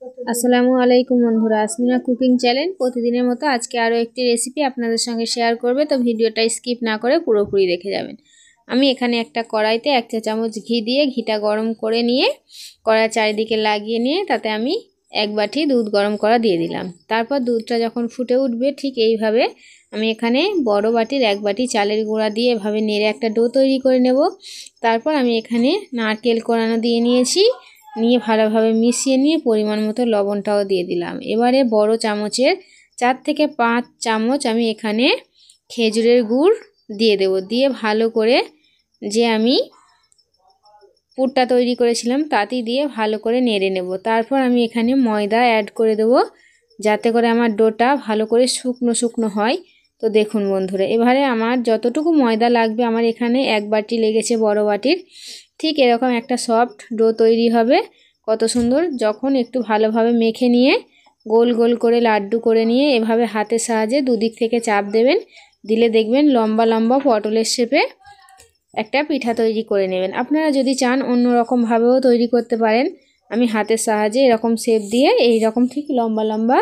আসসালামু আলাইকুম বন্ধুরা, আসমিনা কুকিং চ্যানেল প্রতিদিনের মতো আজকে আরও একটি রেসিপি আপনাদের সঙ্গে শেয়ার করবে। তো ভিডিওটা স্কিপ না করে পুরোপুরি দেখে যাবেন। আমি এখানে একটা কড়াইতে 1 চা চামচ ঘি দিয়ে ঘিটা গরম করে নিয়ে কড়াইয়ের চারিদিকে লাগিয়ে নিয়ে তাতে আমি 1 বাটি দুধ গরম করা দিয়ে দিলাম। তারপর দুধটা যখন ফুটে উঠবে ঠিক এইভাবে আমি এখানে বড় বাটির 1 বাটি চালের গুঁড়া দিয়ে এভাবে নেড়ে একটা ডো তৈরি করে নেব। তারপর আমি এখানে নারকেল কোড়ানো দিয়ে নিয়েছি, নিয়ে ভালোভাবে মিশিয়ে নিয়ে পরিমাণ মতো লবণটাও দিয়ে দিলাম। এবারে বড় চামচের 4 থেকে 5 চামচ আমি এখানে খেজুরের গুড় দিয়ে দেব। দিয়ে ভালো করে যে আমি পুরটা তৈরি করেছিলাম তাতে দিয়ে ভালো করে নেড়ে নেব। তারপর আমি এখানে ময়দা অ্যাড করে দেব যাতে করে আমার ডোটা ভালো করে শুকনো শুকনো হয়। তো দেখুন বন্ধুরা, এবারে আমার যতটুকু ময়দা লাগবে, আমার এখানে 1 বাটি লেগেছে বড় বাটির। ঠিক এরকম একটা সফট ডো তৈরি হবে। কত সুন্দর! যখন একটু ভালোভাবে মেখে নিয়ে গোল গোল করে লাড্ডু করে নিয়ে এভাবে হাতের সাহায্যে দুদিক থেকে চাপ দেবেন, দিলে দেখবেন লম্বা লম্বা পটলের শেপে একটা পিঠা তৈরি করে নেবেন। আপনারা যদি চান অন্য রকমভাবেও তৈরি করতে পারেন। আমি হাতের সাহায্যে এরকম শেপ দিয়ে এই রকম ঠিক লম্বা লম্বা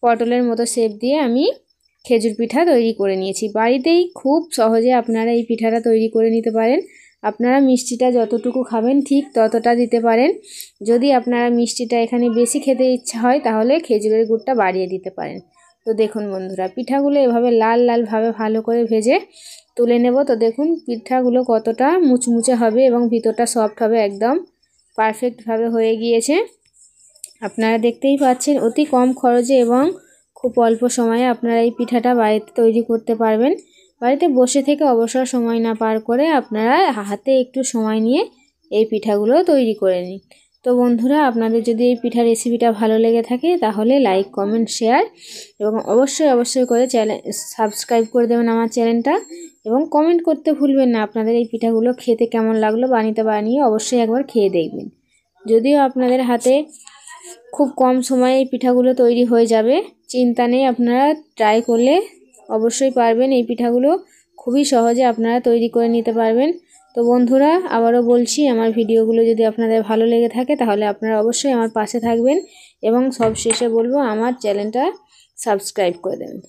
পটলের মতো শেপ দিয়ে আমি খেজুর পিঠা তৈরি করে নিয়েছি। বাড়িতেই খুব সহজে আপনারা এই পিঠাটা তৈরি করে নিতে পারেন। আপনারা মিষ্টিটা যতটুকু খাবেন ঠিক ততটা দিতে পারেন। যদি আপনারা মিষ্টিটা এখানে বেশি খেতে ইচ্ছা হয় তাহলে খেজুরের গুড়টা বাড়িয়ে দিতে পারেন। তো দেখুন বন্ধুরা, পিঠাগুলো এভাবে লাল লালভাবে ভালো করে ভেজে তুলে নেব। তো দেখুন পিঠাগুলো কতটা মুচমুচে হবে এবং ভিতরটা সফট হবে, একদম পারফেক্টভাবে হয়ে গিয়েছে। আপনারা দেখতেই পাচ্ছেন অতি কম খরচে এবং খুব অল্প সময়ে আপনারা এই পিঠাটা বাড়িতে তৈরি করতে পারবেন। বাড়িতে বসে থেকে অবসর সময় না পার করে আপনারা হাতে একটু সময় নিয়ে এই পিঠাগুলো তৈরি করে নিন। তো বন্ধুরা, আপনাদের যদি এই পিঠা রেসিপিটা ভালো লেগে থাকে তাহলে লাইক, কমেন্ট, শেয়ার এবং অবশ্যই করে সাবস্ক্রাইব করে দেবেন আমার চ্যানেলটা, এবং কমেন্ট করতে ভুলবেন না আপনাদের এই পিঠাগুলো খেতে কেমন লাগলো। বানিয়ে অবশ্যই একবার খেয়ে দেখবেন। যদিও আপনাদের হাতে খুব কম সময়ে এই পিঠাগুলো তৈরি হয়ে যাবে, চিন্তা নেই, আপনারা ট্রাই করলে অবশ্যই পারবেন। এই পিঠাগুলো খুবই সহজে আপনারা তৈরি করে নিতে পারবেন। তো বন্ধুরা, আবারও বলছি, আমার ভিডিওগুলো যদি আপনাদের ভালো লেগে থাকে তাহলে আপনারা অবশ্যই আমার পাশে থাকবেন এবং সব শেষে বলবো আমার চ্যানেলটা সাবস্ক্রাইব করে দেবেন।